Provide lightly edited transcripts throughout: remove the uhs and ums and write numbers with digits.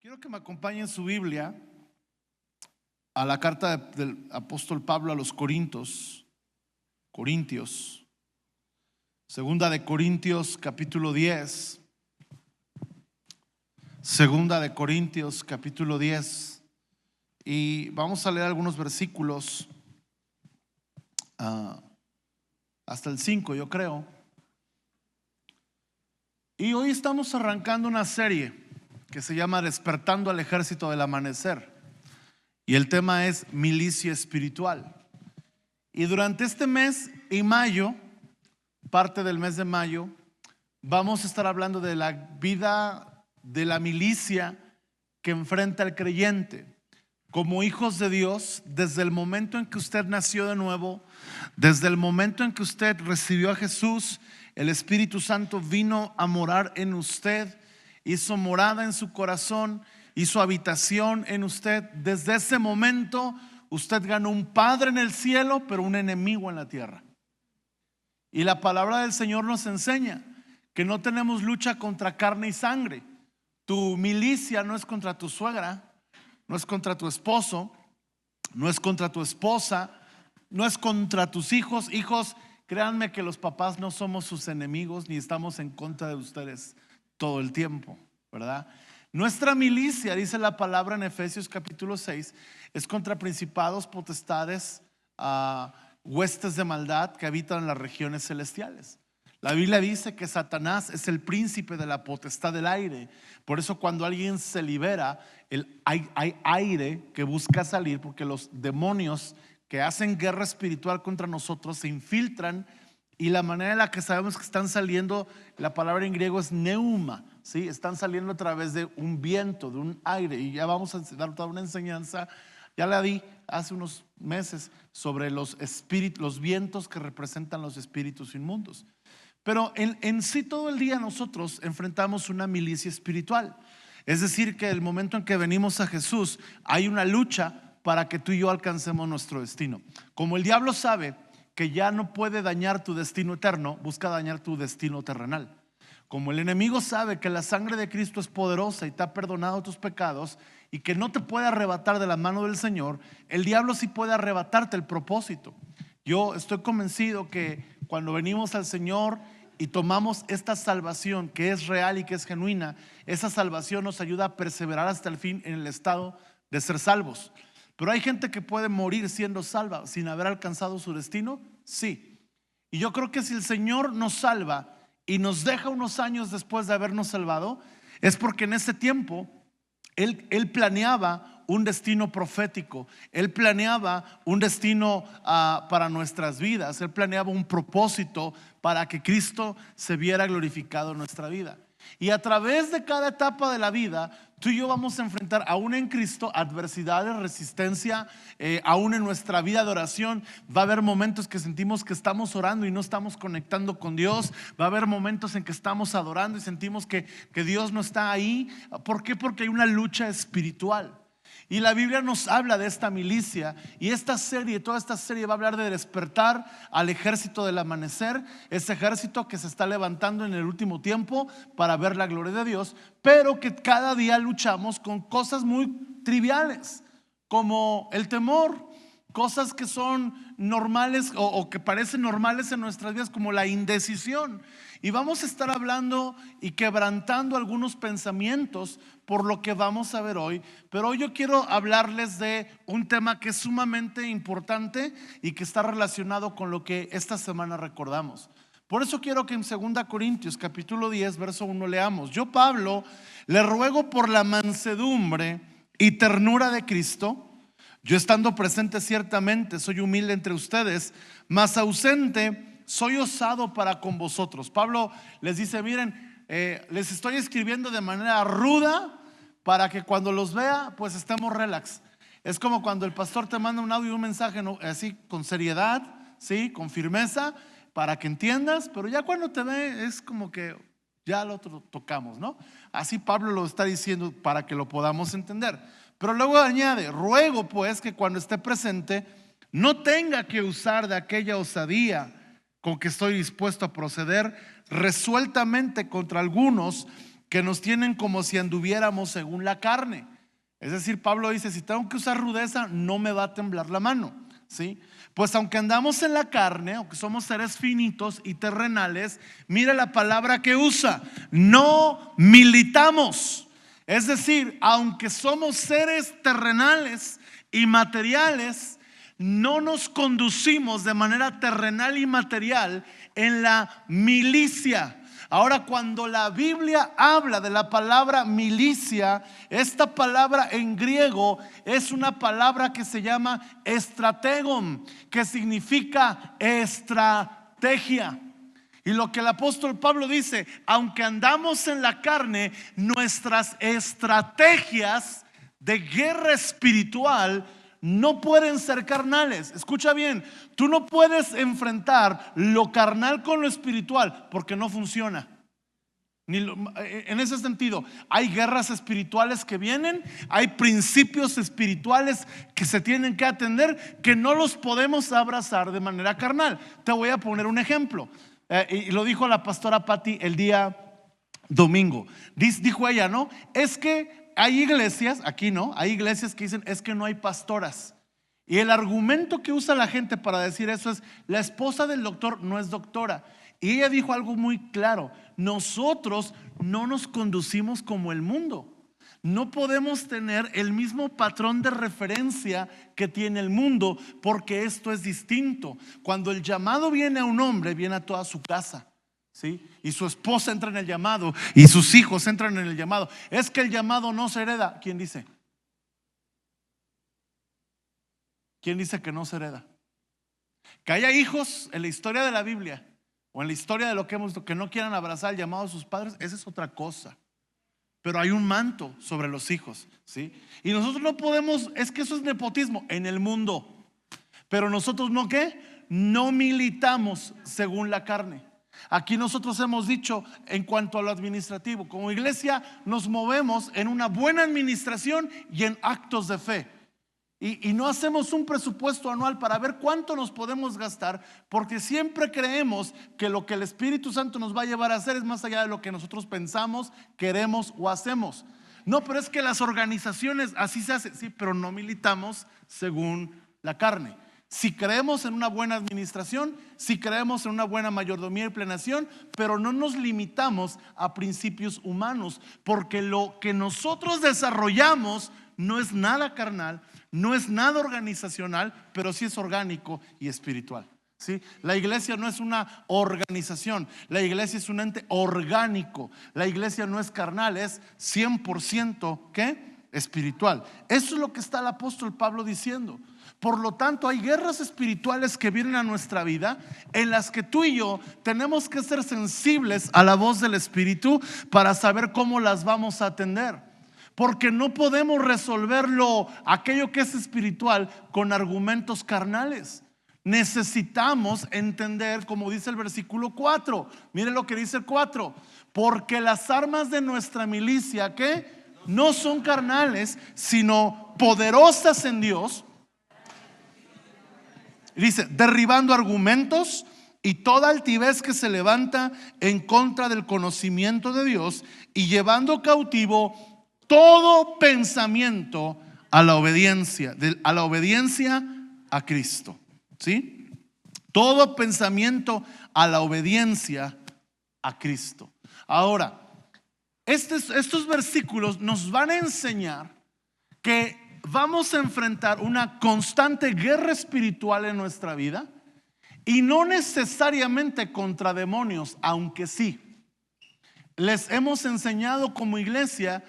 Quiero que me acompañen su Biblia a la carta del apóstol Pablo a los Corintios, segunda de Corintios capítulo 10, segunda de Corintios capítulo 10, y vamos a leer algunos versículos hasta el 5, yo creo. Y hoy estamos arrancando una serie que se llama Despertando al Ejército del Amanecer, y el tema es milicia espiritual. Y durante este mes y mayo, parte del mes de mayo, vamos a estar hablando de la vida de la milicia que enfrenta el creyente como hijos de Dios. Desde el momento en que usted nació de nuevo, desde el momento en que usted recibió a Jesús, el Espíritu Santo vino a morar en usted, hizo morada en su corazón, hizo habitación en usted. Desde ese momento usted ganó un padre en el cielo, pero un enemigo en la tierra. Y la palabra del Señor nos enseña que no tenemos lucha contra carne y sangre. Tu milicia no es contra tu suegra, no es contra tu esposo, no es contra tu esposa, no es contra tus hijos. Hijos, créanme que los papás no somos sus enemigos, ni estamos en contra de ustedes todo el tiempo, ¿verdad? Nuestra milicia, dice la palabra en Efesios capítulo 6, es contra principados, potestades, huestes de maldad que habitan en las regiones celestiales. La Biblia dice que Satanás es el príncipe de la potestad del aire. Por eso cuando alguien se libera, hay aire que busca salir, porque los demonios que hacen guerra espiritual contra nosotros se infiltran. Y la manera en la que sabemos que están saliendo, la palabra en griego es neuma, ¿sí? Están saliendo a través de un viento, de un aire. Y ya vamos a dar toda una enseñanza, ya la di hace unos meses, sobre los vientos que representan los espíritus inmundos. Pero en sí todo el día nosotros enfrentamos una milicia espiritual. Es decir, que el momento en que venimos a Jesús hay una lucha para que tú y yo alcancemos nuestro destino. Como el diablo sabe que ya no puede dañar tu destino eterno, busca dañar tu destino terrenal. Como el enemigo sabe que la sangre de Cristo es poderosa y te ha perdonado tus pecados y que no te puede arrebatar de la mano del Señor, el diablo sí puede arrebatarte el propósito. Yo estoy convencido que cuando venimos al Señor y tomamos esta salvación que es real y que es genuina, esa salvación nos ayuda a perseverar hasta el fin en el estado de ser salvos. Pero hay gente que puede morir siendo salva sin haber alcanzado su destino, sí. Y yo creo que si el Señor nos salva y nos deja unos años después de habernos salvado, es porque en ese tiempo Él planeaba un destino profético. Él planeaba un destino para nuestras vidas. Él planeaba un propósito para que Cristo se viera glorificado en nuestra vida. Y a través de cada etapa de la vida, tú y yo vamos a enfrentar, aún en Cristo, adversidades, resistencia. Aún en nuestra vida de oración va a haber momentos que sentimos que estamos orando y no estamos conectando con Dios. Va a haber momentos en que estamos adorando y sentimos que Dios no está ahí. ¿Por qué? Porque hay una lucha espiritual. Y la Biblia nos habla de esta milicia. Y toda esta serie va a hablar de despertar al ejército del amanecer. Ese ejército que se está levantando en el último tiempo para ver la gloria de Dios, pero que cada día luchamos con cosas muy triviales, como el temor, cosas que son normales o que parecen normales en nuestras vidas, como la indecisión. Y vamos a estar hablando y quebrantando algunos pensamientos por lo que vamos a ver hoy. Pero hoy yo quiero hablarles de un tema que es sumamente importante y que está relacionado con lo que esta semana recordamos. Por eso quiero que en 2 Corintios capítulo 10 verso 1 leamos: Yo, Pablo, le ruego por la mansedumbre y ternura de Cristo. Yo, estando presente ciertamente soy humilde entre ustedes, mas ausente soy osado para con vosotros. Pablo les dice: miren, les estoy escribiendo de manera ruda para que cuando los vea pues estemos relax. Es como cuando el pastor te manda un audio y un mensaje, ¿no? Así con seriedad, ¿sí? Con firmeza, para que entiendas, pero ya cuando te ve es como que ya lo tocamos, ¿no? Así Pablo lo está diciendo para que lo podamos entender. Pero luego añade: ruego pues que cuando esté presente no tenga que usar de aquella osadía con que estoy dispuesto a proceder resueltamente contra algunos que nos tienen como si anduviéramos según la carne. Es decir, Pablo dice, si tengo que usar rudeza, no me va a temblar la mano, ¿sí? Pues aunque andamos en la carne, aunque somos seres finitos y terrenales, mire la palabra que usa: no militamos. Es decir, aunque somos seres terrenales y materiales, no nos conducimos de manera terrenal y material en la milicia. Ahora, cuando la Biblia habla de la palabra milicia, esta palabra en griego es una palabra que se llama estrategon, que significa estrategia. Y lo que el apóstol Pablo dice: aunque andamos en la carne, nuestras estrategias de guerra espiritual no pueden ser carnales. Escucha bien, tú no puedes enfrentar lo carnal con lo espiritual, porque no funciona. En ese sentido, hay guerras espirituales que vienen, hay principios espirituales que se tienen que atender, que no los podemos abrazar de manera carnal. Te voy a poner un ejemplo, y lo dijo la pastora Patti el día domingo. Dijo ella, ¿no? Es que hay iglesias, aquí no, hay iglesias que dicen, es que no hay pastoras. Y el argumento que usa la gente para decir eso es: la esposa del doctor no es doctora. Y ella dijo algo muy claro: nosotros no nos conducimos como el mundo. No podemos tener el mismo patrón de referencia que tiene el mundo, porque esto es distinto. Cuando el llamado viene a un hombre, viene a toda su casa, ¿sí? Y su esposa entra en el llamado, y sus hijos entran en el llamado. Es que el llamado no se hereda. ¿Quién dice? ¿Quién dice que no se hereda? Que haya hijos en la historia de la Biblia o en la historia de lo que hemos visto que no quieran abrazar el llamado de sus padres, esa es otra cosa. Pero hay un manto sobre los hijos, ¿sí? Y nosotros no podemos, es que eso es nepotismo en el mundo. Pero nosotros no, ¿qué? No militamos según la carne. Aquí nosotros hemos dicho, en cuanto a lo administrativo, como iglesia nos movemos en una buena administración y en actos de fe. Y no hacemos un presupuesto anual para ver cuánto nos podemos gastar, porque siempre creemos que lo que el Espíritu Santo nos va a llevar a hacer es más allá de lo que nosotros pensamos, queremos o hacemos. No, pero es que las organizaciones así se hacen. Sí, pero no militamos según la carne. Si creemos en una buena administración, si creemos en una buena mayordomía y planeación, pero no nos limitamos a principios humanos, porque lo que nosotros desarrollamos no es nada carnal, no es nada organizacional, pero sí es orgánico y espiritual, ¿sí? La iglesia no es una organización, la iglesia es un ente orgánico. La iglesia no es carnal, es 100% ¿qué? Espiritual. Eso es lo que está el apóstol Pablo diciendo. Por lo tanto, hay guerras espirituales que vienen a nuestra vida, en las que tú y yo tenemos que ser sensibles a la voz del Espíritu para saber cómo las vamos a atender. Porque no podemos resolverlo, aquello que es espiritual, con argumentos carnales. Necesitamos entender, como dice el versículo 4. Mire lo que dice el 4: porque las armas de nuestra milicia, ¿qué? No son carnales, sino poderosas en Dios. Dice, derribando argumentos y toda altivez que se levanta en contra del conocimiento de Dios, y llevando cautivo todo pensamiento a la obediencia a Cristo, ¿sí? Todo pensamiento a la obediencia a Cristo. Ahora, estos versículos nos van a enseñar que vamos a enfrentar una constante guerra espiritual en nuestra vida, y no necesariamente contra demonios, aunque sí. Les hemos enseñado como iglesia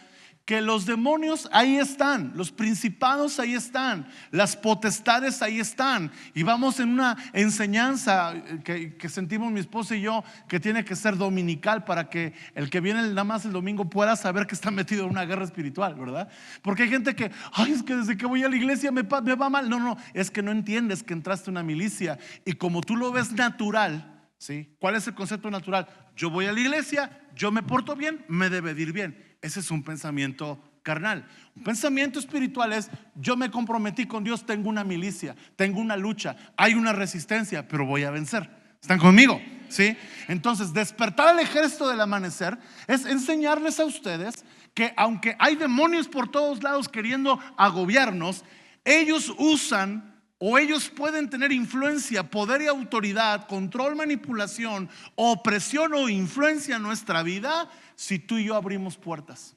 que los demonios ahí están, los principados ahí están, las potestades ahí están. Y vamos en una enseñanza que sentimos mi esposa y yo, que tiene que ser dominical, para que el que viene nada más el domingo pueda saber que está metido en una guerra espiritual, ¿verdad? Porque hay gente que, ay, es que desde que voy a la iglesia me va mal. No, es que no entiendes que entraste en una milicia. Y como tú lo ves natural, ¿sí? ¿Cuál es el concepto natural? Yo voy a la iglesia, yo me porto bien, me debe de ir bien. Ese es un pensamiento carnal. Un pensamiento espiritual es: yo me comprometí con Dios, tengo una milicia, tengo una lucha, hay una resistencia, pero voy a vencer. ¿Están conmigo? ¿sí? Entonces, despertar al ejército del amanecer es enseñarles a ustedes que aunque hay demonios por todos lados queriendo agobiarnos, ellos usan o ellos pueden tener influencia, poder y autoridad, control, manipulación, opresión o influencia en nuestra vida si tú y yo abrimos puertas.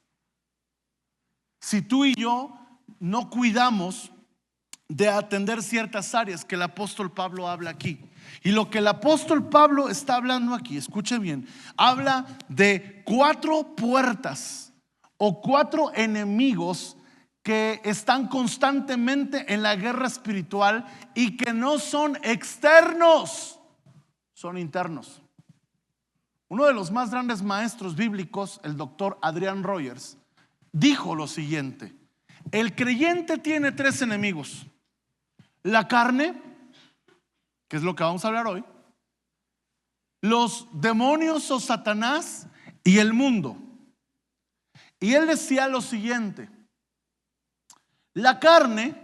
Si tú y yo no cuidamos de atender ciertas áreas que el apóstol Pablo habla aquí. Y lo que el apóstol Pablo está hablando aquí, escuche bien, habla de 4 puertas o 4 enemigos que están constantemente en la guerra espiritual y que no son externos, son internos. Uno de los más grandes maestros bíblicos, el doctor Adrian Rogers, dijo lo siguiente: el creyente tiene 3 enemigos: la carne, que es lo que vamos a hablar hoy, los demonios o Satanás y el mundo. Y él decía lo siguiente: la carne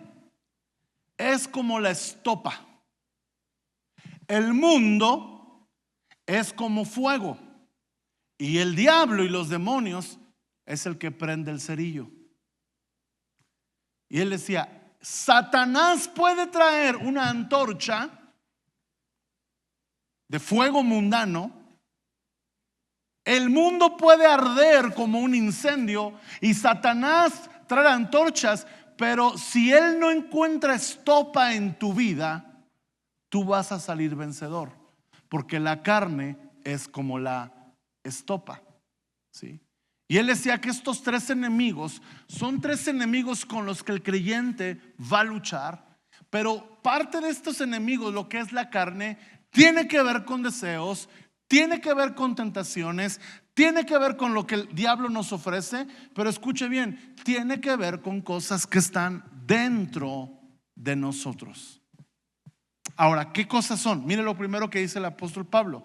es como la estopa, el mundo es como fuego y el diablo y los demonios es el que prende el cerillo. Y él decía: Satanás puede traer una antorcha de fuego mundano, el mundo puede arder como un incendio y Satanás trae antorchas, pero si él no encuentra estopa en tu vida, tú vas a salir vencedor, porque la carne es como la estopa, ¿sí? Y él decía que estos 3 enemigos son 3 enemigos con los que el creyente va a luchar, pero parte de estos enemigos, lo que es la carne, tiene que ver con deseos, tiene que ver con tentaciones, tiene que ver con lo que el diablo nos ofrece, pero escuche bien, tiene que ver con cosas que están dentro de nosotros. Ahora, ¿qué cosas son? Mire lo primero que dice el apóstol Pablo: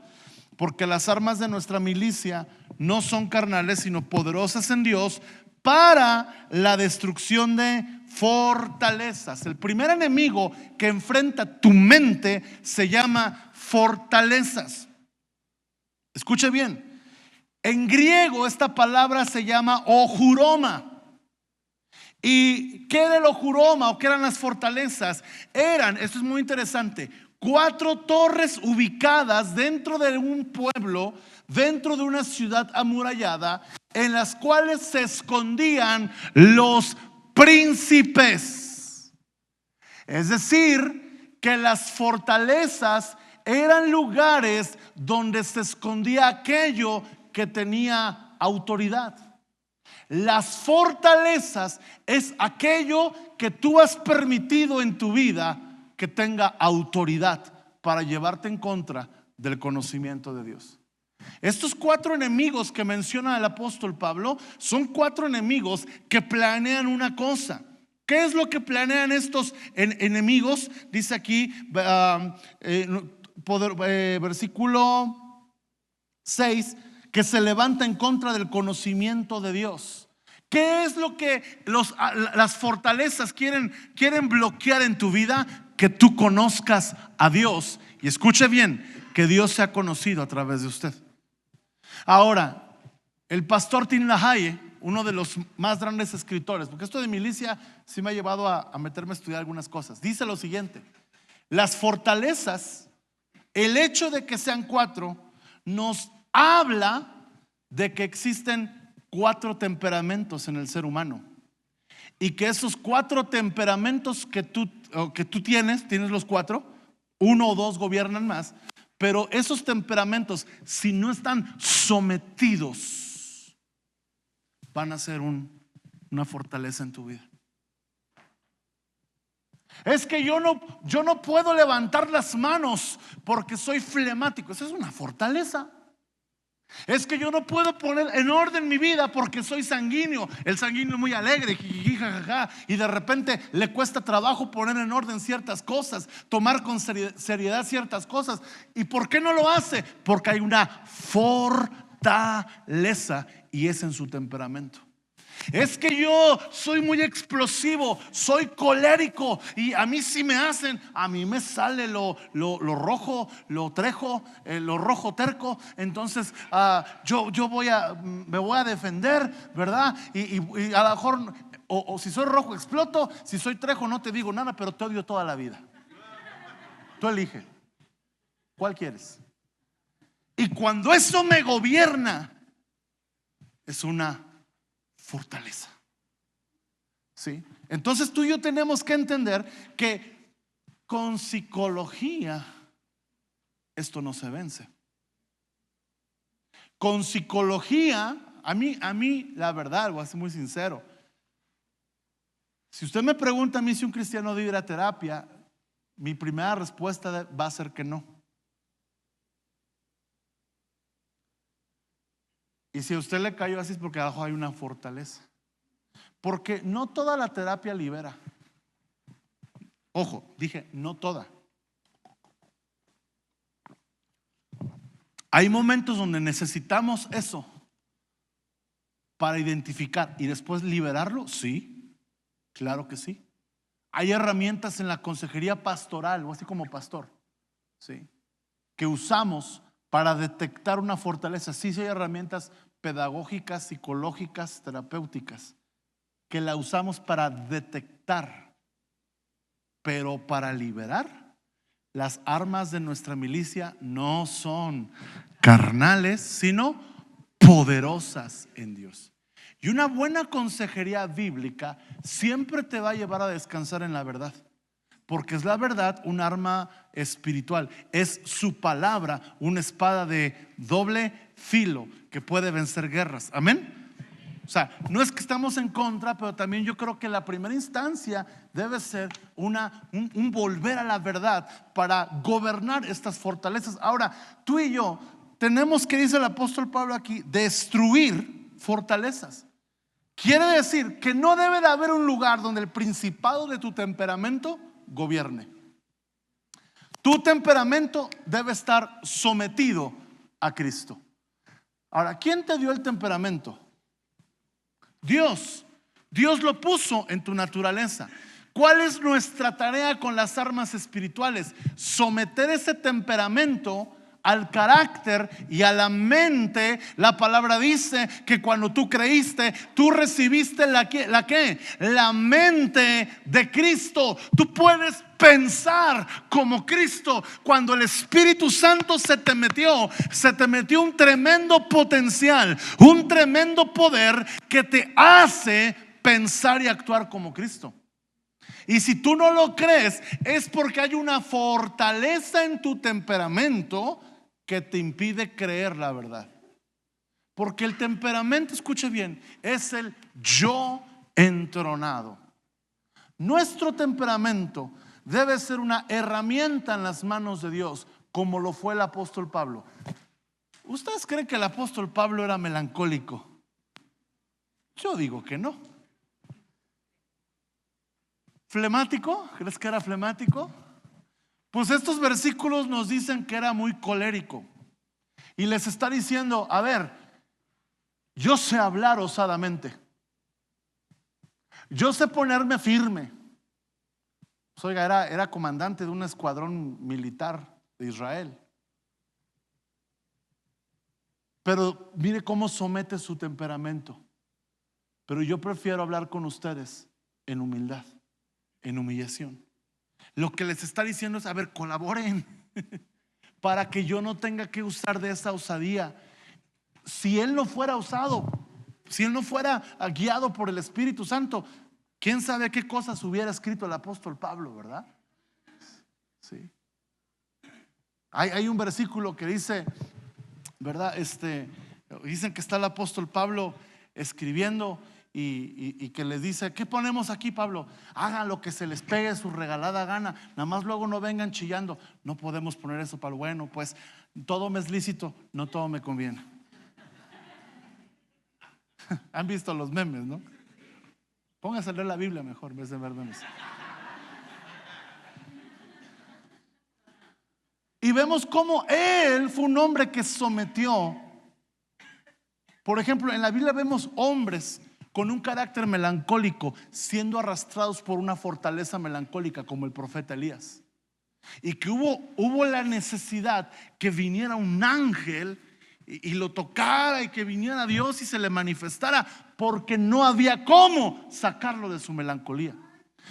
porque las armas de nuestra milicia no son carnales, sino poderosas en Dios para la destrucción de fortalezas. El primer enemigo que enfrenta tu mente se llama fortalezas. Escuche bien, en griego esta palabra se llama ojuroma. ¿Y qué era el ojuroma o qué eran las fortalezas? Esto es muy interesante, 4 torres ubicadas dentro de un pueblo, dentro de una ciudad amurallada, en las cuales se escondían los príncipes. Es decir, que las fortalezas eran lugares donde se escondía aquello que tenía autoridad. Las fortalezas es aquello que tú has permitido en tu vida que tenga autoridad para llevarte en contra del conocimiento de Dios. Estos 4 enemigos que menciona el apóstol Pablo son 4 enemigos que planean una cosa. ¿Qué es lo que planean estos enemigos? Dice aquí versículo 6, que se levanta en contra del conocimiento de Dios. ¿Qué es lo que las fortalezas quieren bloquear en tu vida? Que tú conozcas a Dios. Y escuche bien, que Dios se ha conocido a través de usted. Ahora, el pastor Tim LaHaye, uno de los más grandes escritores, porque esto de milicia sí me ha llevado a meterme a estudiar algunas cosas, dice lo siguiente: las fortalezas, el hecho de que sean 4, nos habla de que existen 4 temperamentos en el ser humano, y que esos 4 temperamentos que tú tienes los 4, 1 o 2 gobiernan más, pero esos temperamentos, si no están sometidos, van a ser una fortaleza en tu vida. Es que yo no puedo levantar las manos porque soy flemático. Esa es una fortaleza. Es que yo no puedo poner en orden mi vida porque soy sanguíneo. El sanguíneo es muy alegre, y de repente le cuesta trabajo poner en orden ciertas cosas, tomar con seriedad ciertas cosas. ¿Y por qué no lo hace? Porque hay una fortaleza y es en su temperamento. Es que yo soy muy explosivo, soy colérico y a mí sí me hacen, a mí me sale lo rojo, lo trejo, lo rojo terco. Entonces yo me voy a defender, ¿verdad? Y a lo mejor, o si soy rojo exploto, si soy trejo no te digo nada, pero te odio toda la vida. Tú elige, ¿cuál quieres? Y cuando eso me gobierna, es una fortaleza. ¿Sí? Entonces tú y yo tenemos que entender que con psicología esto no se vence. Con psicología, a mí la verdad, voy a ser muy sincero. Si usted me pregunta a mí si un cristiano debe ir a terapia, mi primera respuesta va a ser que no. Y si a usted le cayó así es porque abajo hay una fortaleza. Porque no toda la terapia libera. Ojo, dije no toda. Hay momentos donde necesitamos eso para identificar y después liberarlo. Sí, claro que sí. Hay herramientas en la consejería pastoral, o así como pastor, ¿sí?, que usamos para detectar una fortaleza. Sí, hay herramientas pedagógicas, psicológicas, terapéuticas, que la usamos para detectar, pero para liberar, las armas de nuestra milicia no son carnales, sino poderosas en Dios. Y una buena consejería bíblica siempre te va a llevar a descansar en la verdad. Porque es la verdad un arma espiritual. Es su palabra una espada de doble filo que puede vencer guerras. Amén. O sea, no es que estamos en contra, pero también yo creo que la primera instancia debe ser un volver a la verdad para gobernar estas fortalezas. Ahora, tú y yo tenemos, que dice el apóstol Pablo aquí, destruir fortalezas. Quiere decir que no debe de haber un lugar donde el principado de tu temperamento gobierne. Tu temperamento debe estar sometido a Cristo. Ahora, ¿quién te dio el temperamento? Dios. Dios lo puso en tu naturaleza. ¿Cuál es nuestra tarea con las armas espirituales? Someter ese temperamento al carácter y a la mente. La palabra dice que cuando tú creíste, tú recibiste la mente de Cristo. Tú puedes pensar como Cristo. Cuando el Espíritu Santo se te metió un tremendo potencial, un tremendo poder que te hace pensar y actuar como Cristo. Y si tú no lo crees, es porque hay una fortaleza en tu temperamento que te impide creer la verdad. Porque el temperamento, escuche bien, es el yo entronado. Nuestro temperamento debe ser una herramienta en las manos de Dios, como lo fue el apóstol Pablo. ¿Ustedes creen que el apóstol Pablo era melancólico? Yo digo que no. ¿Flemático? ¿Crees que era flemático? Pues estos versículos nos dicen que era muy colérico. Y les está diciendo, a ver, yo sé hablar osadamente. Yo sé ponerme firme. Pues, oiga, era comandante de un escuadrón militar de Israel. Pero mire cómo somete su temperamento. Pero yo prefiero hablar con ustedes en humildad, en humillación. Lo que les está diciendo es, a ver, colaboren para que yo no tenga que usar de esa osadía. Si él no fuera usado, si él no fuera guiado por el Espíritu Santo, quién sabe qué cosas hubiera escrito el apóstol Pablo, ¿verdad? Sí. Hay un versículo que dice, ¿verdad? Dicen que está el apóstol Pablo escribiendo y que les dice, ¿qué ponemos aquí, Pablo? Hagan lo que se les pegue su regalada gana, nada más luego no vengan chillando. No podemos poner eso, Pablo. Bueno, pues todo me es lícito, no todo me conviene. Han visto los memes, ¿no? Pónganse a leer la Biblia mejor en vez de ver memes. Y vemos cómo él fue un hombre que sometió. Por ejemplo, en la Biblia vemos hombres con un carácter melancólico, siendo arrastrados por una fortaleza melancólica como el profeta Elías. Y que hubo la necesidad que viniera un ángel y lo tocara, y que viniera Dios y se le manifestara, porque no había cómo sacarlo de su melancolía.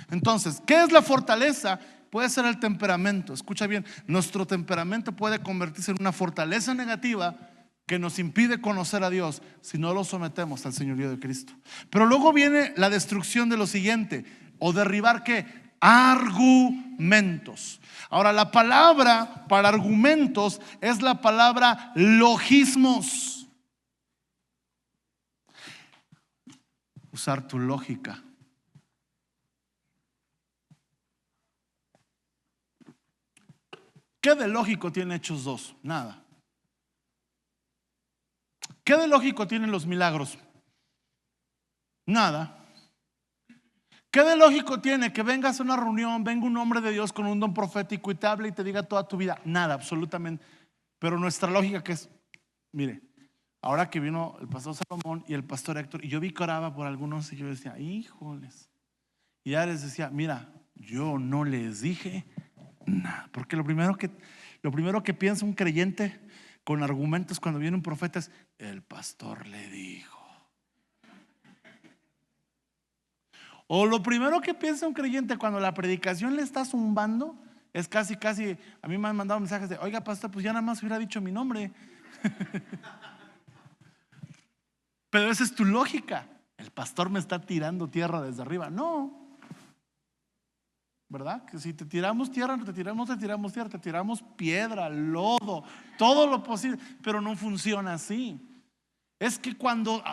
Entonces, ¿qué es la fortaleza? Puede ser el temperamento. Escucha bien, nuestro temperamento puede convertirse en una fortaleza negativa que nos impide conocer a Dios si no lo sometemos al señorío de Cristo. Pero luego viene la destrucción de lo siguiente, o derribar ¿qué? Argumentos. Ahora, la palabra para argumentos es la palabra logismos. Usar tu lógica. ¿Qué de lógico tiene Hechos 2? Nada. ¿Qué de lógico tienen los milagros? Nada. ¿Qué de lógico tiene que vengas a una reunión, venga un hombre de Dios con un don profético y te hable y te diga toda tu vida? Nada, absolutamente. Pero nuestra lógica, que es, mire, ahora que vino el pastor Salomón y el pastor Héctor, y yo vi que oraba por algunos, y yo decía, híjoles. Y ya les decía, mira, yo no les dije nada. Porque lo primero que piensa un creyente con argumentos cuando viene un profeta es, el pastor le dijo. O lo primero que piensa un creyente cuando la predicación le está zumbando es casi, a mí me han mandado mensajes de, oiga pastor, pues ya nada más hubiera dicho mi nombre. Pero esa es tu lógica. El pastor me está tirando tierra desde arriba. No, ¿verdad? Que si te tiramos tierra, no te tiramos tierra, te tiramos piedra, lodo, todo lo posible. Pero no funciona así. Es que cuando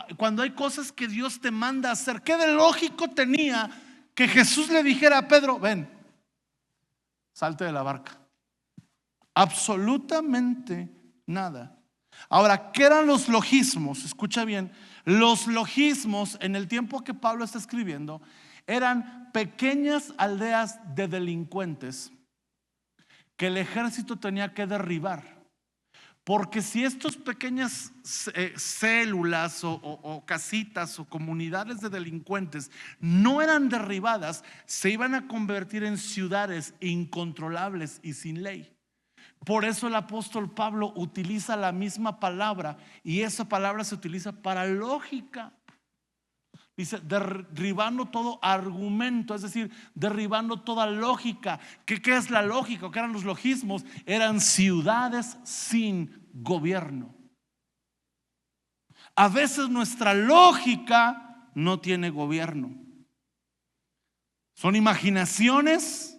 hay cosas que Dios te manda a hacer, ¿qué de lógico tenía que Jesús le dijera a Pedro, ven, salte de la barca? Absolutamente nada. Ahora, ¿qué eran los logismos? Escucha bien, los logismos en el tiempo que Pablo está escribiendo eran pequeñas aldeas de delincuentes que el ejército tenía que derribar. Porque si estas pequeñas células o casitas o comunidades de delincuentes no eran derribadas, se iban a convertir en ciudades incontrolables y sin ley. Por eso el apóstol Pablo utiliza la misma palabra, y esa palabra se utiliza para lógica. Dice, derribando todo argumento, es decir, derribando toda lógica. ¿Qué es la lógica? ¿Qué eran los logismos? Eran ciudades sin gobierno. A veces nuestra lógica no tiene gobierno. Son imaginaciones,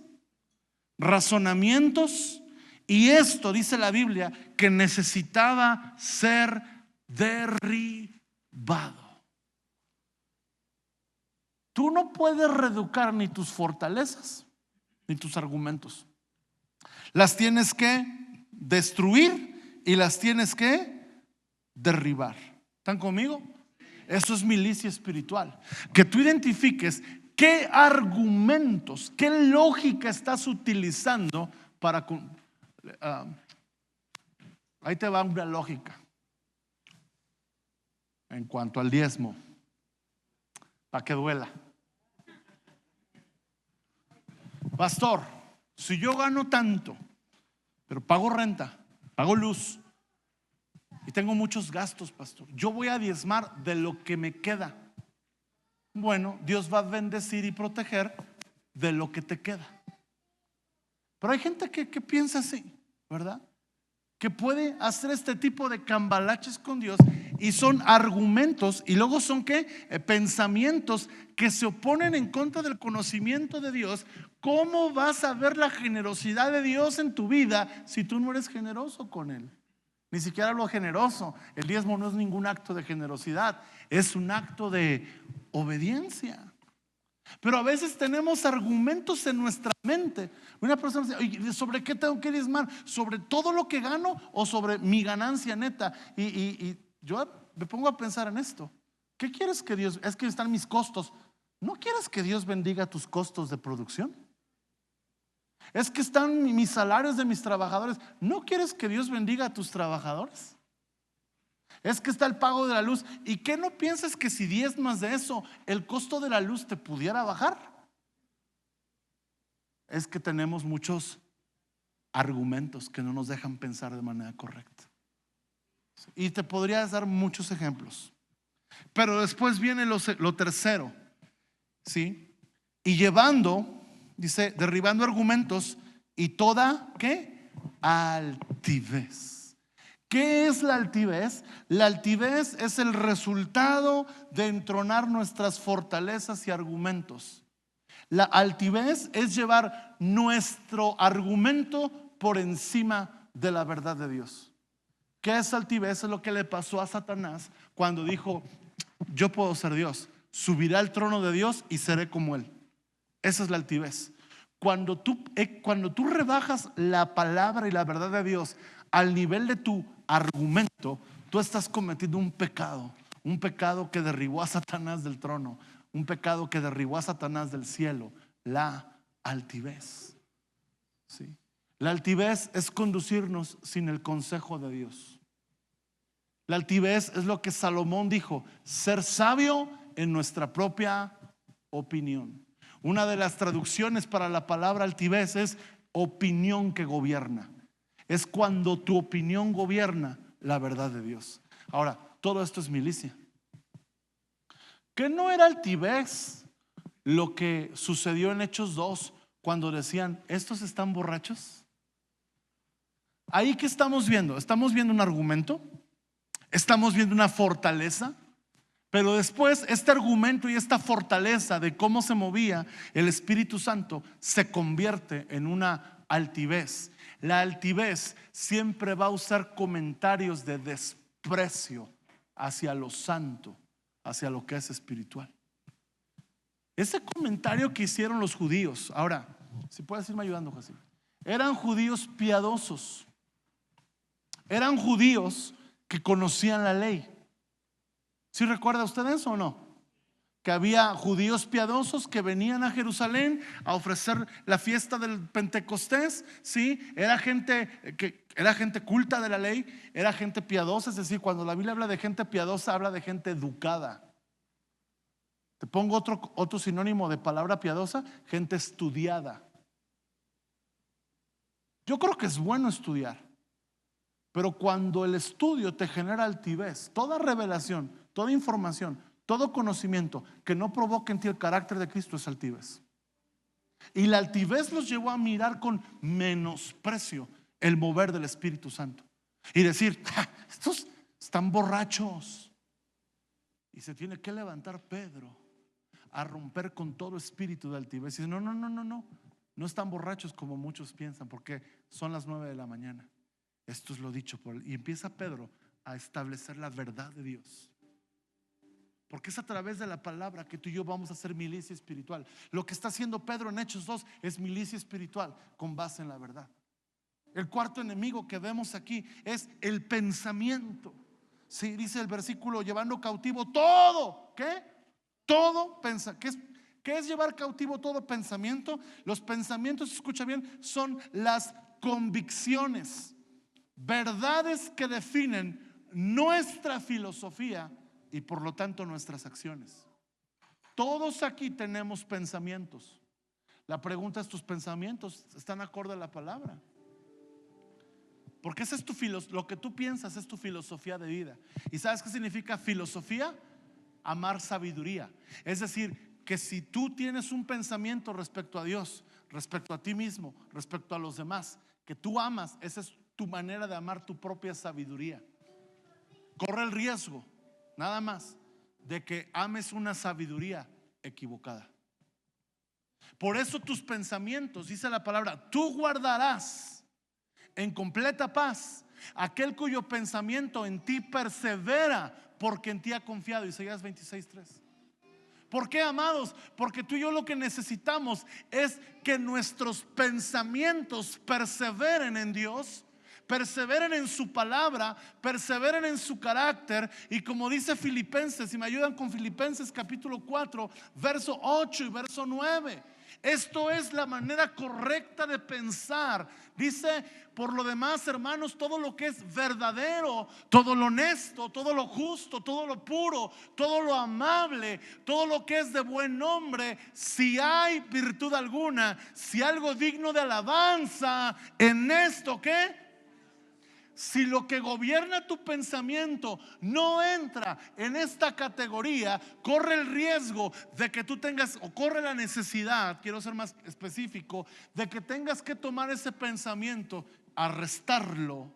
razonamientos, y esto dice la Biblia que necesitaba ser derribado. Tú no puedes reeducar ni tus fortalezas ni tus argumentos. Las tienes que destruir y las tienes que derribar. ¿Están conmigo? Eso es milicia espiritual. Que tú identifiques qué argumentos, qué lógica estás utilizando para... ahí te va una lógica en cuanto al diezmo, para que duela. Pastor, si yo gano tanto, pero pago renta, pago luz y tengo muchos gastos, pastor, yo voy a diezmar de lo que me queda. Bueno, Dios va a bendecir y proteger de lo que te queda. Pero hay gente que piensa así, ¿verdad? Que puede hacer este tipo de cambalaches con Dios, y son argumentos, y luego son ¿qué? Pensamientos que se oponen en contra del conocimiento de Dios. ¿Cómo vas a ver la generosidad de Dios en tu vida si tú no eres generoso con Él? Ni siquiera hablo generoso. El diezmo no es ningún acto de generosidad, es un acto de obediencia. Pero a veces tenemos argumentos en nuestra mente. Una persona dice, oye, ¿sobre qué tengo que diezmar? ¿Sobre todo lo que gano o sobre mi ganancia neta? Y yo me pongo a pensar en esto. ¿Qué quieres que Dios? Es que están mis costos. ¿No quieres que Dios bendiga tus costos de producción? Es que están mis salarios de mis trabajadores. ¿No quieres que Dios bendiga a tus trabajadores? Es que está el pago de la luz. ¿Y qué no piensas que si diezmas de eso, el costo de la luz te pudiera bajar? Es que tenemos muchos argumentos que no nos dejan pensar de manera correcta. Y te podría dar muchos ejemplos. Pero después viene lo tercero, ¿sí? Y llevando, dice, derribando argumentos y toda, ¿qué? Altivez. ¿Qué es la altivez? La altivez es el resultado de entronar nuestras fortalezas y argumentos. La altivez es llevar nuestro argumento por encima de la verdad de Dios. ¿Qué es altivez? Es lo que le pasó a Satanás cuando dijo: yo puedo ser Dios, subiré al trono de Dios y seré como Él. Esa es la altivez. Cuando tú rebajas la palabra y la verdad de Dios al nivel de tu argumento, tú estás cometiendo un pecado que derribó a Satanás del trono, un pecado que derribó a Satanás del cielo, la altivez. ¿Sí? La altivez es conducirnos sin el consejo de Dios. La altivez es lo que Salomón dijo: ser sabio en nuestra propia opinión. Una de las traducciones para la palabra altivez es opinión que gobierna. Es cuando tu opinión gobierna la verdad de Dios. Ahora, todo esto es milicia. ¿Qué no era altivez lo que sucedió en Hechos 2 cuando decían: estos están borrachos? Ahí, ¿qué estamos viendo? Estamos viendo un argumento, estamos viendo una fortaleza, pero después este argumento y esta fortaleza de cómo se movía el Espíritu Santo se convierte en una altivez. La altivez siempre va a usar comentarios de desprecio hacia lo santo, hacia lo que es espiritual. Ese comentario que hicieron los judíos, ahora, si puedes irme ayudando, José, eran judíos piadosos, eran judíos que conocían la ley. ¿Sí recuerda usted eso o no? Que había judíos piadosos que venían a Jerusalén a ofrecer la fiesta del Pentecostés, ¿sí? Era gente culta de la ley, era gente piadosa. Es decir, cuando la Biblia habla de gente piadosa, habla de gente educada. Te pongo otro sinónimo de palabra piadosa: gente estudiada. Yo creo que es bueno estudiar, pero cuando el estudio te genera altivez, toda revelación, toda información, todo conocimiento que no provoque en ti el carácter de Cristo es altivez. Y la altivez los llevó a mirar con menosprecio el mover del Espíritu Santo y decir: estos están borrachos. Y se tiene que levantar Pedro a romper con todo espíritu de altivez y dice: no están borrachos como muchos piensan, porque son las 9 de la mañana. Esto es lo dicho por él. Y empieza Pedro a establecer la verdad de Dios, porque es a través de la palabra que tú y yo vamos a hacer milicia espiritual. Lo que está haciendo Pedro en Hechos 2 es milicia espiritual con base en la verdad. El cuarto enemigo que vemos aquí es el pensamiento. Sí, dice el versículo: llevando cautivo todo. ¿Qué? Todo pensamiento. ¿Qué es llevar cautivo todo pensamiento? Los pensamientos, escucha bien, son las convicciones, verdades que definen nuestra filosofía y por lo tanto nuestras acciones. Todos aquí tenemos pensamientos. La pregunta es: ¿tus pensamientos están acorde a la palabra? Porque esa es lo que tú piensas es tu filosofía de vida. ¿Y sabes qué significa filosofía? Amar sabiduría. Es decir, que si tú tienes un pensamiento respecto a Dios, respecto a ti mismo, respecto a los demás, que tú amas, esa es tu manera de amar tu propia sabiduría. Corre el riesgo, nada más, de que ames una sabiduría equivocada. Por eso tus pensamientos, dice la palabra: tú guardarás en completa paz aquel cuyo pensamiento en ti persevera, porque en ti ha confiado. Isaías 26:3. ¿Por qué, amados? Porque tú y yo lo que necesitamos es que nuestros pensamientos perseveren en Dios, perseveren en su palabra, perseveren en su carácter. Y como dice Filipenses, si me ayudan con Filipenses capítulo 4 verso 8 y verso 9: Esto es la manera correcta de pensar. Dice, por lo demás, hermanos, todo lo que es verdadero, todo lo honesto, todo lo justo, todo lo puro, todo lo amable, todo lo que es de buen nombre, si hay virtud alguna, si algo digno de alabanza, en esto, ¿qué? Si lo que gobierna tu pensamiento no entra en esta categoría, corre el riesgo de que tú tengas, o corre la necesidad, quiero ser más específico, de que tengas que tomar ese pensamiento, arrestarlo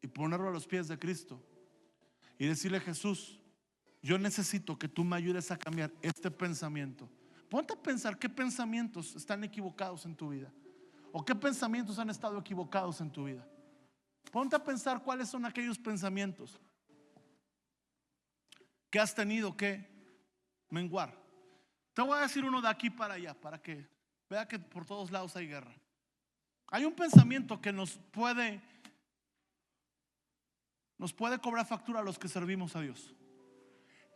y ponerlo a los pies de Cristo y decirle: Jesús, yo necesito que tú me ayudes a cambiar este pensamiento. Ponte a pensar qué pensamientos están equivocados en tu vida, o qué pensamientos han estado equivocados en tu vida. Ponte a pensar cuáles son aquellos pensamientos que has tenido que menguar. Te voy a decir uno de aquí para allá, para que vea que por todos lados hay guerra. Hay un pensamiento que nos puede cobrar factura a los que servimos a Dios.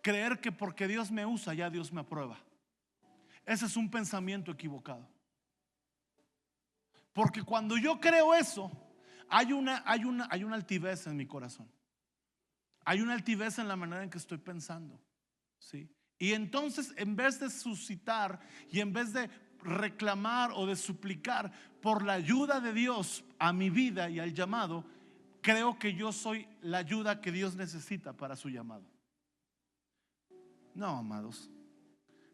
Creer que porque Dios me usa, ya Dios me aprueba. Ese es un pensamiento equivocado. Porque cuando yo creo eso, hay una altivez en mi corazón. Hay una altivez en la manera en que estoy pensando, ¿sí? Y entonces, en vez de suscitar y en vez de reclamar o de suplicar por la ayuda de Dios a mi vida y al llamado, creo que yo soy la ayuda que Dios necesita para su llamado. No, amados,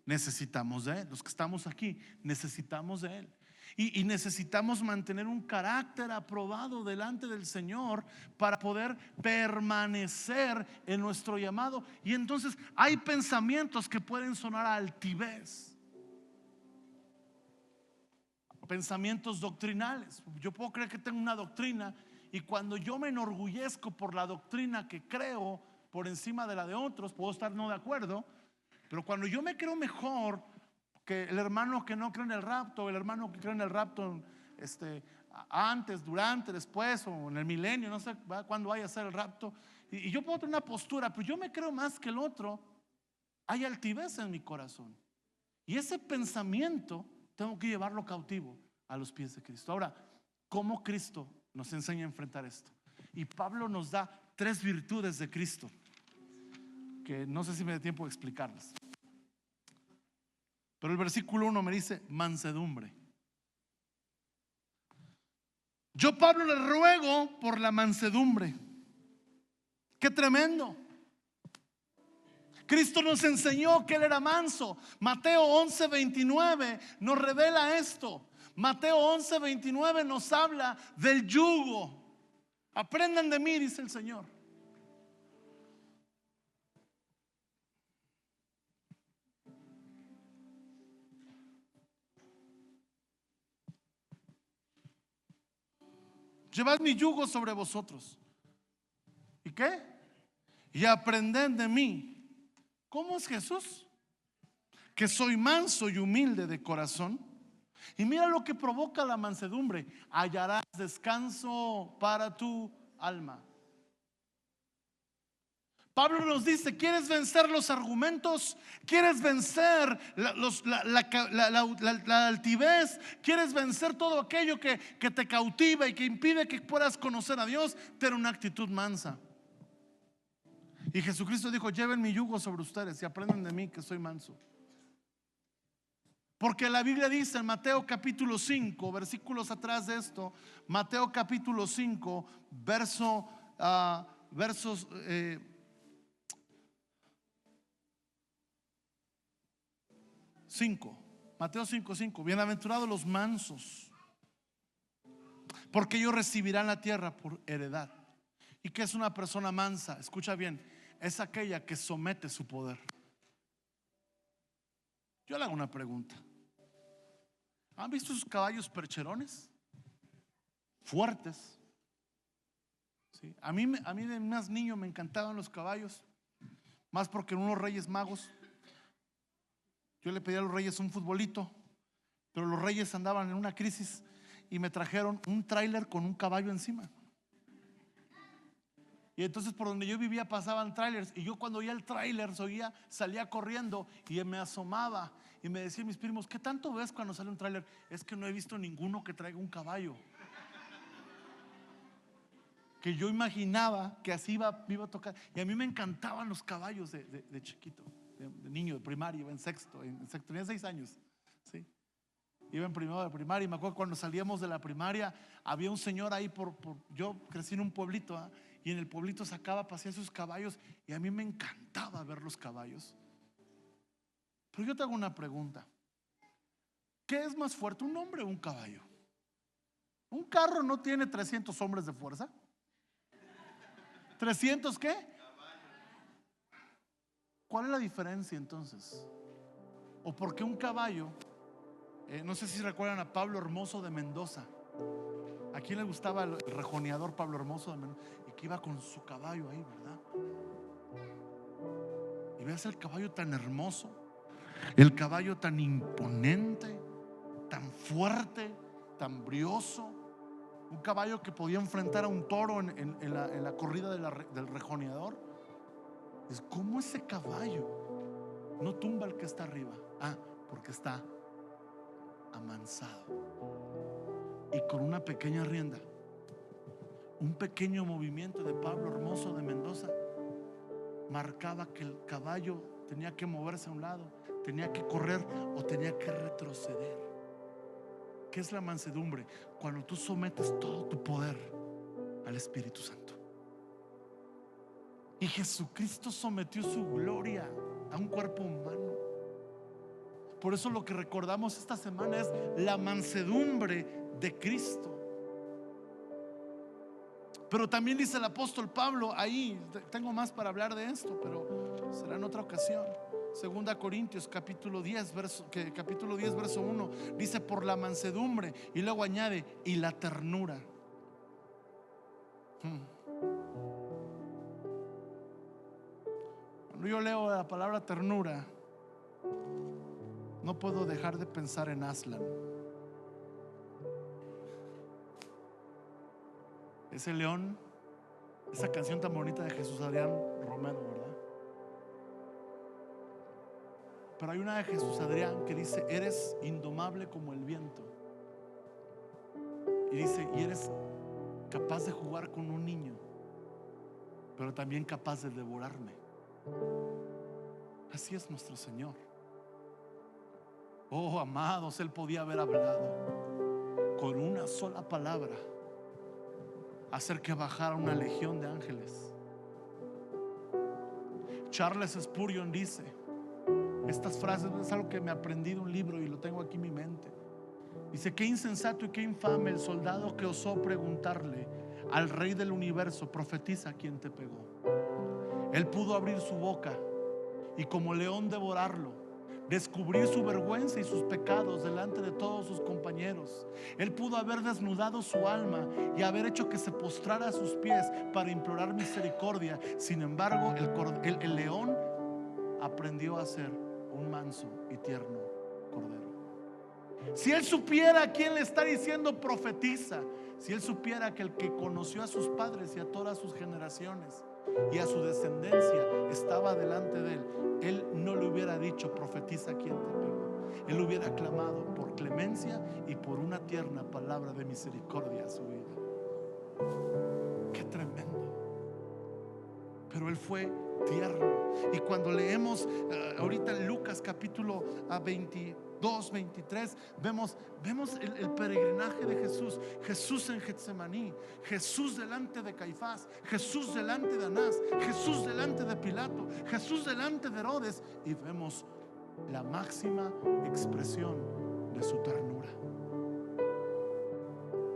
necesitamos de Él. Los que estamos aquí necesitamos de Él. Y necesitamos mantener un carácter aprobado delante del Señor para poder permanecer en nuestro llamado. Y entonces hay pensamientos que pueden sonar a altivez, pensamientos doctrinales. Yo puedo creer que tengo una doctrina, y cuando yo me enorgullezco por la doctrina que creo por encima de la de otros, puedo estar no de acuerdo. Pero cuando yo me creo mejor que el hermano que no cree en el rapto, el hermano que cree en el rapto antes, durante, después, o en el milenio, no sé cuándo vaya a ser el rapto, y yo puedo tener una postura, pero yo me creo más que el otro, hay altivez en mi corazón. Y ese pensamiento tengo que llevarlo cautivo a los pies de Cristo. Ahora, ¿cómo Cristo nos enseña a enfrentar esto? Y Pablo nos da 3 virtudes de Cristo, que no sé si me da tiempo de explicarlas. Pero el versículo 1 me dice mansedumbre. Yo, Pablo, le ruego por la mansedumbre. Qué tremendo. Cristo nos enseñó que Él era manso. Mateo 11:29 nos revela esto. Mateo 11:29 nos habla del yugo. Aprendan de mí, dice el Señor. Llevad mi yugo sobre vosotros. ¿Y qué? Y aprended de mí. ¿Cómo es Jesús? Que soy manso y humilde de corazón. Y mira lo que provoca la mansedumbre: hallarás descanso para tu alma. Pablo nos dice: ¿quieres vencer los argumentos? ¿Quieres vencer la altivez? ¿Quieres vencer todo aquello que te cautiva y que impide que puedas conocer a Dios? Ten una actitud mansa. Y Jesucristo dijo: lleven mi yugo sobre ustedes y aprendan de mí, que soy manso. Porque la Biblia dice en Mateo capítulo 5, versículos atrás de esto, Mateo capítulo 5, versos 5, Mateo 5:5, bienaventurados los mansos, porque ellos recibirán la tierra por heredad. ¿Y qué es una persona mansa? Escucha bien, es aquella que somete su poder. Yo le hago una pregunta: ¿han visto esos caballos percherones? Fuertes, ¿sí? A mí de más niño me encantaban los caballos, más porque en unos Reyes Magos yo le pedí a los Reyes un futbolito, pero los Reyes andaban en una crisis y me trajeron un tráiler con un caballo encima. Y entonces por donde yo vivía pasaban trailers, y yo cuando oía el trailer salía corriendo y me asomaba y me decían mis primos: ¿qué tanto ves cuando sale un trailer? Es que no he visto ninguno que traiga un caballo. Que yo imaginaba que así me iba a tocar. Y a mí me encantaban los caballos de chiquito, de niño, de primaria. Iba en sexto, tenía 6 años, ¿sí? Iba en primero de primaria, y me acuerdo cuando salíamos de la primaria, había un señor ahí yo crecí en un pueblito, ¿eh? Y en el pueblito sacaba a pasear sus caballos, y a mí me encantaba ver los caballos. Pero yo te hago una pregunta: ¿qué es más fuerte, un hombre o un caballo? ¿Un carro no tiene 300 hombres de fuerza? ¿300 qué? ¿Cuál es la diferencia entonces? ¿O por qué un caballo? No sé si recuerdan a Pablo Hermoso de Mendoza. ¿A quién le gustaba el rejoneador Pablo Hermoso de Mendoza? Y que iba con su caballo ahí, ¿verdad? Y veas el caballo tan hermoso, el caballo tan imponente, tan fuerte, tan brioso. Un caballo que podía enfrentar a un toro en la corrida del rejoneador. Es como ese caballo no tumba al que está arriba. Porque está amansado. Y con una pequeña rienda, un pequeño movimiento de Pablo Hermoso de Mendoza marcaba que el caballo tenía que moverse a un lado, tenía que correr o tenía que retroceder. ¿Qué es la mansedumbre? Cuando tú sometes todo tu poder al Espíritu Santo. Y Jesucristo sometió su gloria a un cuerpo humano. Por eso lo que recordamos esta semana es la mansedumbre de Cristo. Pero también dice el apóstol Pablo ahí, tengo más para hablar de esto, pero será en otra ocasión. 2 Corintios capítulo 10 verso 1 dice: por la mansedumbre, y luego añade: y la ternura. Cuando yo leo la palabra ternura, no puedo dejar de pensar en Aslan, ese león, esa canción tan bonita de Jesús Adrián Romero, ¿verdad? Pero hay una de Jesús Adrián que dice: eres indomable como el viento. Y dice: y eres capaz de jugar con un niño, pero también capaz de devorarme. Así es nuestro Señor. Oh, amados, Él podía haber hablado con una sola palabra, hacer que bajara una legión de ángeles. Charles Spurgeon dice estas frases, es algo que me aprendí de un libro y lo tengo aquí en mi mente. Dice: qué insensato y qué infame el soldado que osó preguntarle al Rey del universo: profetiza quién te pegó. Él pudo abrir su boca y como león devorarlo, descubrir su vergüenza y sus pecados delante de todos sus compañeros. Él pudo haber desnudado su alma y haber hecho que se postrara a sus pies para implorar misericordia. Sin embargo, el león aprendió a ser un manso y tierno cordero. Si él supiera a quién le está diciendo profetiza, si él supiera que el que conoció a sus padres y a todas sus generaciones y a su descendencia estaba delante de él, él no le hubiera dicho: profetiza quién te pegó. Él hubiera clamado por clemencia y por una tierna palabra de misericordia a su vida. Qué tremendo. Pero él fue tierno. Y cuando leemos ahorita en Lucas capítulo 22, 23, vemos el peregrinaje de Jesús. Jesús en Getsemaní, Jesús delante de Caifás, Jesús delante de Anás, Jesús delante de Pilato, Jesús delante de Herodes. Y vemos la máxima expresión de su ternura.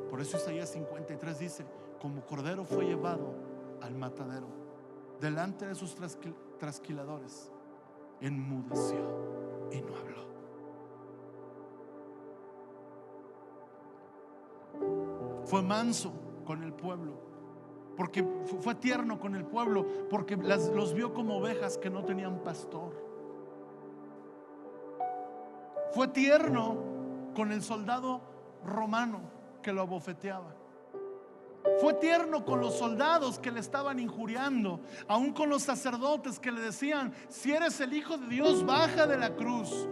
Por eso Isaías 53 dice: como cordero fue llevado al matadero, delante de sus trasquiladores enmudeció y no habló. Fue manso con el pueblo, porque fue tierno con el pueblo, porque los vio como ovejas que no tenían pastor. Fue tierno con el soldado romano que lo abofeteaba. Fue tierno con los soldados que le estaban injuriando, aún con los sacerdotes que le decían: si eres el Hijo de Dios, baja de la cruz.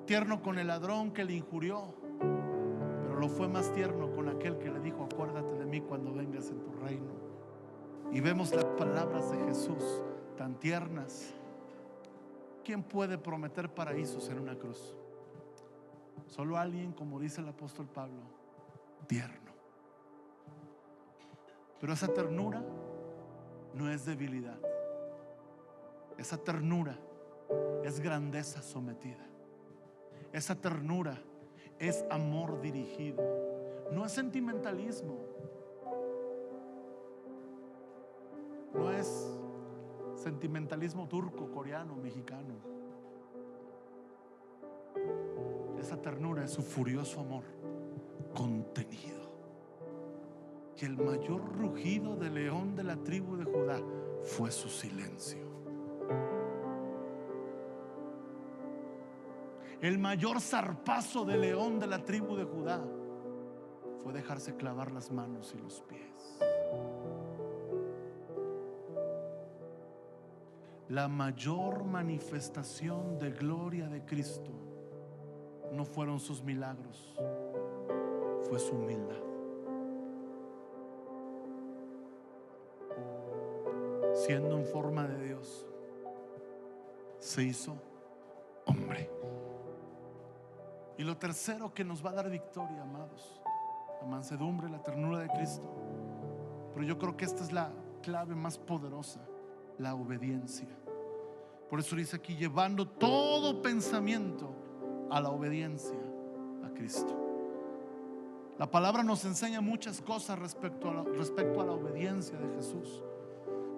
Tierno con el ladrón que le injurió, pero lo fue más tierno con aquel que le dijo: acuérdate de mí cuando vengas en tu reino. Y vemos las palabras de Jesús tan tiernas. ¿Quién puede prometer paraísos en una cruz? Solo alguien, como dice el apóstol Pablo, tierno. Pero esa ternura no es debilidad. Esa ternura es grandeza sometida. Esa ternura es amor dirigido. No es sentimentalismo. No es sentimentalismo turco, coreano, mexicano. Esa ternura es su furioso amor contenido. Y el mayor rugido del león de la tribu de Judá fue su silencio. El mayor zarpazo del león de la tribu de Judá fue dejarse clavar las manos y los pies. La mayor manifestación de gloria de Cristo no fueron sus milagros, fue su humildad. Siendo en forma de Dios, se hizo hombre. Y lo tercero que nos va a dar victoria, amados, la mansedumbre, la ternura de Cristo. Pero yo creo que esta es la clave más poderosa: la obediencia. Por eso dice aquí: llevando todo pensamiento a la obediencia a Cristo. La palabra nos enseña muchas cosas respecto a la obediencia de Jesús.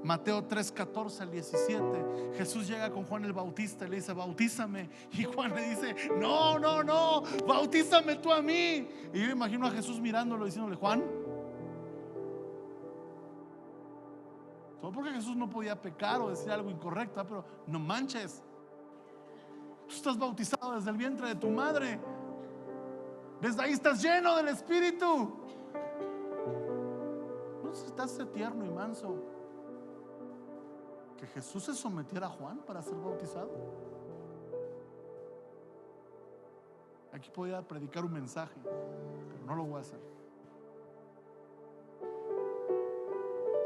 Mateo 3, 14 al 17, Jesús llega con Juan el Bautista y le dice: bautízame. Y Juan le dice: no, bautízame tú a mí. Y yo imagino a Jesús mirándolo, diciéndole: Juan, todo porque Jesús no podía pecar o decir algo incorrecto, pero no manches, tú estás bautizado desde el vientre de tu madre, desde ahí estás lleno del Espíritu. No necesitas ser tierno y manso. Que Jesús se sometiera a Juan para ser bautizado. Aquí podía predicar un mensaje, pero no lo voy a hacer.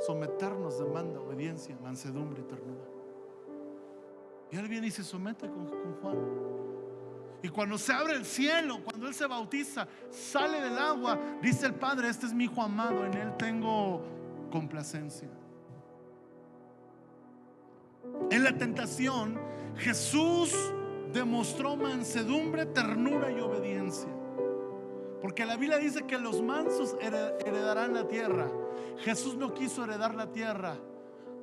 Someternos demanda obediencia, mansedumbre y ternura. Y él viene y se somete con Juan. Y cuando se abre el cielo, cuando él se bautiza, sale del agua, dice el Padre: este es mi Hijo amado, en él tengo complacencia. En la tentación, Jesús demostró mansedumbre, ternura y obediencia. Porque la Biblia dice que los mansos heredarán la tierra. Jesús no quiso heredar la tierra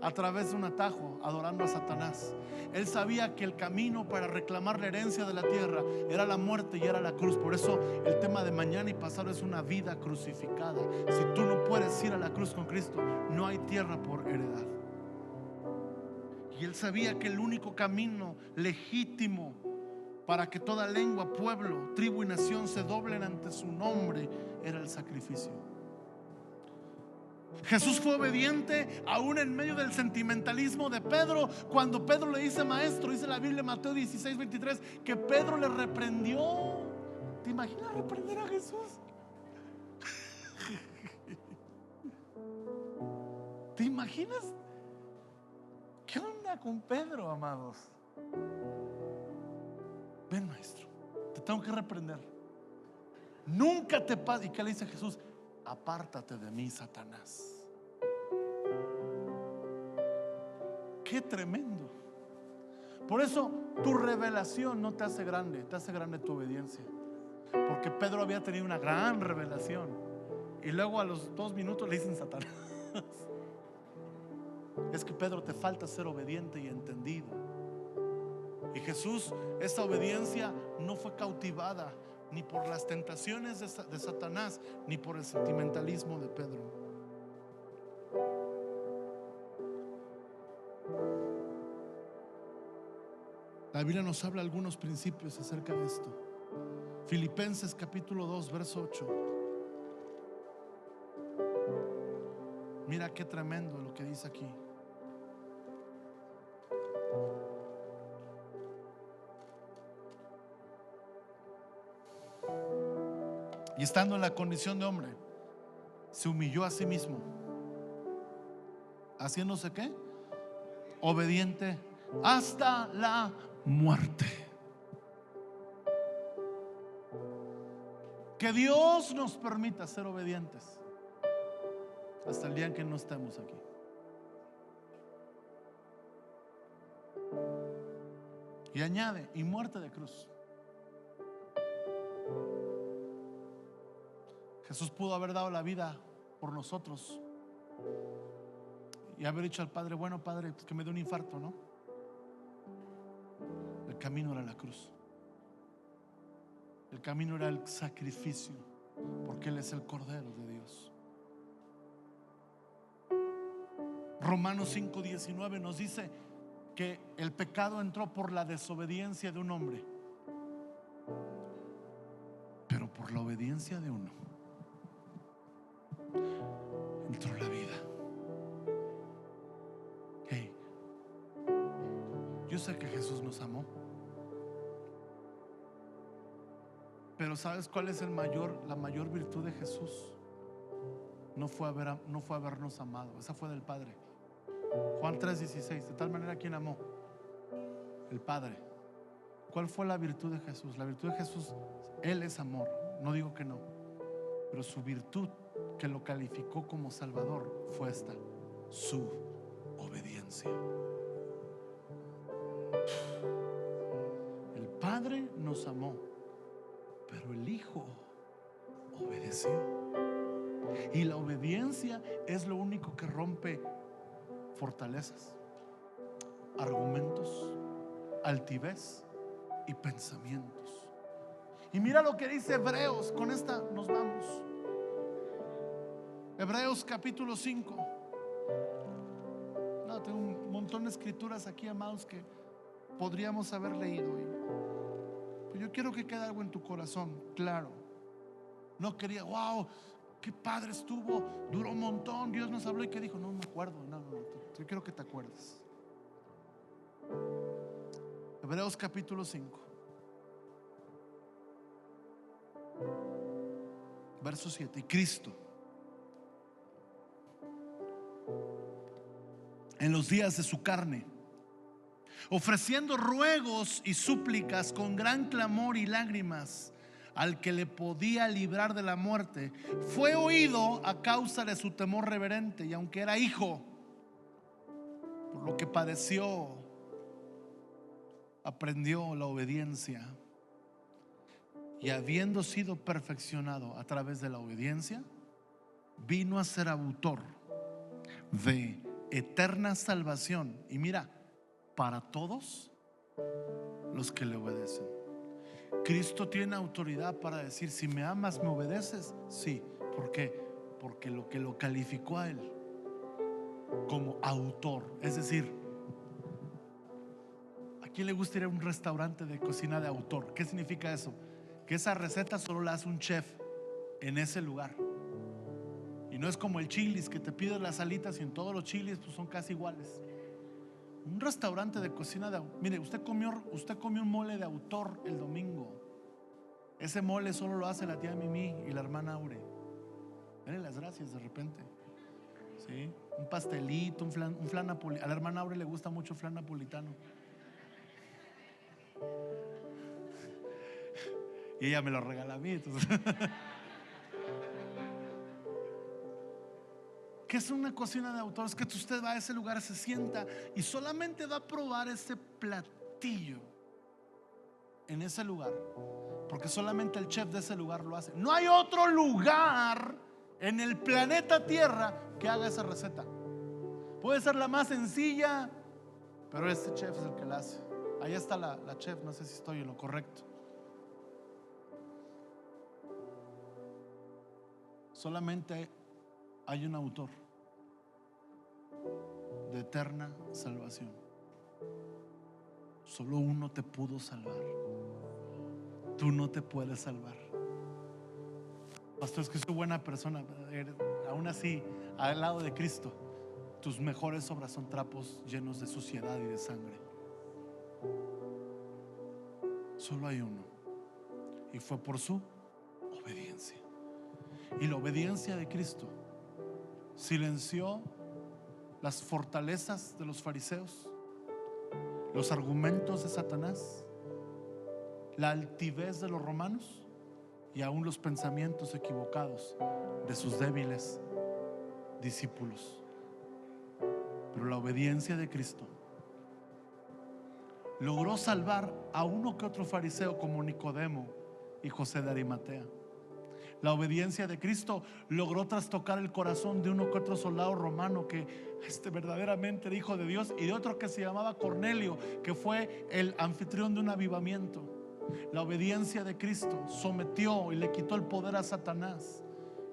a través de un atajo, adorando a Satanás. Él sabía que el camino para reclamar la herencia de la tierra era la muerte y era la cruz. Por eso el tema de mañana y pasado es una vida crucificada. Si tú no puedes ir a la cruz con Cristo, no hay tierra por heredar. Y él sabía que el único camino legítimo para que toda lengua, pueblo, tribu y nación se doblen ante su nombre era el sacrificio. Jesús fue obediente aún en medio del sentimentalismo de Pedro. Cuando Pedro le dice: maestro, dice la Biblia, Mateo 16, 23, que Pedro le reprendió. ¿Te imaginas reprender a Jesús? ¿Te imaginas? ¿Qué onda con Pedro, amados? Ven, maestro, te tengo que reprender. Nunca te pasa. ¿Y qué le dice Jesús? Apártate de mí, Satanás. Qué tremendo. Por eso tu revelación no te hace grande, te hace grande tu obediencia. Porque Pedro había tenido una gran revelación y luego a los 2 minutos le dicen Satanás. Es que, Pedro, te falta ser obediente y entendido. Y Jesús, esa obediencia no fue cautivada ni por las tentaciones de Satanás, ni por el sentimentalismo de Pedro. La Biblia nos habla algunos principios acerca de esto. Filipenses capítulo 2, verso 8. mira qué tremendo lo que dice aquí. Y estando en la condición de hombre, se humilló a sí mismo, haciéndose ¿qué? Obediente hasta la muerte. Que Dios nos permita ser obedientes hasta el día en que no estemos aquí. Y añade, y muerte de cruz. Jesús pudo haber dado la vida por nosotros y haber dicho al Padre: bueno, Padre, pues que me dé un infarto, ¿no? El camino era la cruz. El camino era el sacrificio, porque Él es el Cordero de Dios. Romanos 5:19 nos dice que el pecado entró por la desobediencia de un hombre, pero por la obediencia de uno entró la vida. Hey, yo sé que Jesús nos amó, pero ¿sabes cuál es la mayor virtud de Jesús? No fue habernos amado, esa fue del Padre. Juan 3:16, de tal manera, ¿quién amó? El Padre. ¿Cuál fue la virtud de Jesús? La virtud de Jesús, Él es amor, no digo que no, pero su virtud que lo calificó como Salvador fue esta: su obediencia. El Padre nos amó, pero el Hijo obedeció. Y la obediencia es lo único que rompe fortalezas, argumentos, altivez y pensamientos. Y mira lo que dice Hebreos. Con esta nos vamos. Hebreos capítulo 5. No, tengo un montón de escrituras aquí, amados, que podríamos haber leído hoy. Pero yo quiero que quede algo en tu corazón claro. No quería, wow, qué padre estuvo, duró un montón, Dios nos habló y que dijo, no me acuerdo. No, yo quiero que te acuerdes. Hebreos capítulo 5, verso 7. Y Cristo, en los días de su carne, ofreciendo ruegos y súplicas con gran clamor y lágrimas al que le podía librar de la muerte, fue oído a causa de su temor reverente, y aunque era hijo, por lo que padeció, aprendió la obediencia, y habiendo sido perfeccionado a través de la obediencia, vino a ser autor de eterna salvación. Y mira, para todos los que le obedecen. Cristo tiene autoridad para decir: si me amas, me obedeces. Sí, ¿por qué? Porque lo que lo calificó a Él como autor. Es decir, ¿a quién le gusta ir a un restaurante de cocina de autor? ¿Qué significa eso? Que esa receta solo la hace un chef en ese lugar. Y no es como el Chili's, que te pides las alitas y en todos los Chili's pues son casi iguales. Un restaurante de cocina de, mire, usted comió un mole de autor el domingo. Ese mole solo lo hace la tía Mimi y la hermana Aure. Denle las gracias de repente. ¿Sí? Un pastelito, un flan napolitano. A la hermana Aure le gusta mucho el flan napolitano. Y ella me lo regala a mí, entonces. ¿Qué es una cocina de autor? Es que usted va a ese lugar, se sienta y solamente va a probar ese platillo en ese lugar, porque solamente el chef de ese lugar lo hace. No hay otro lugar en el planeta Tierra que haga esa receta. Puede ser la más sencilla, pero este chef es el que la hace. Ahí está la chef, no sé si estoy en lo correcto. Solamente hay un autor de eterna salvación. Solo uno te pudo salvar. Tú no te puedes salvar. Pastor, es que soy buena persona. Aún así al lado de Cristo, tus mejores obras son trapos llenos de suciedad y de sangre. Solo hay uno, y fue por su obediencia. Y la obediencia de Cristo silenció las fortalezas de los fariseos, los argumentos de Satanás, la altivez de los romanos y aún los pensamientos equivocados de sus débiles discípulos. Pero la obediencia de Cristo logró salvar a uno que otro fariseo como Nicodemo y José de Arimatea. La obediencia de Cristo logró trastocar el corazón de uno que otro soldado romano que verdaderamente era hijo de Dios, y de otro que se llamaba Cornelio, que fue el anfitrión de un avivamiento. La obediencia de Cristo sometió y le quitó el poder a Satanás.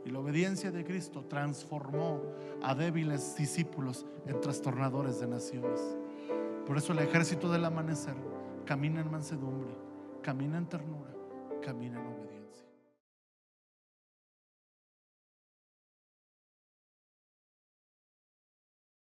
Y la obediencia de Cristo transformó a débiles discípulos en trastornadores de naciones. Por eso el ejército del amanecer camina en mansedumbre, camina en ternura, camina en obediencia.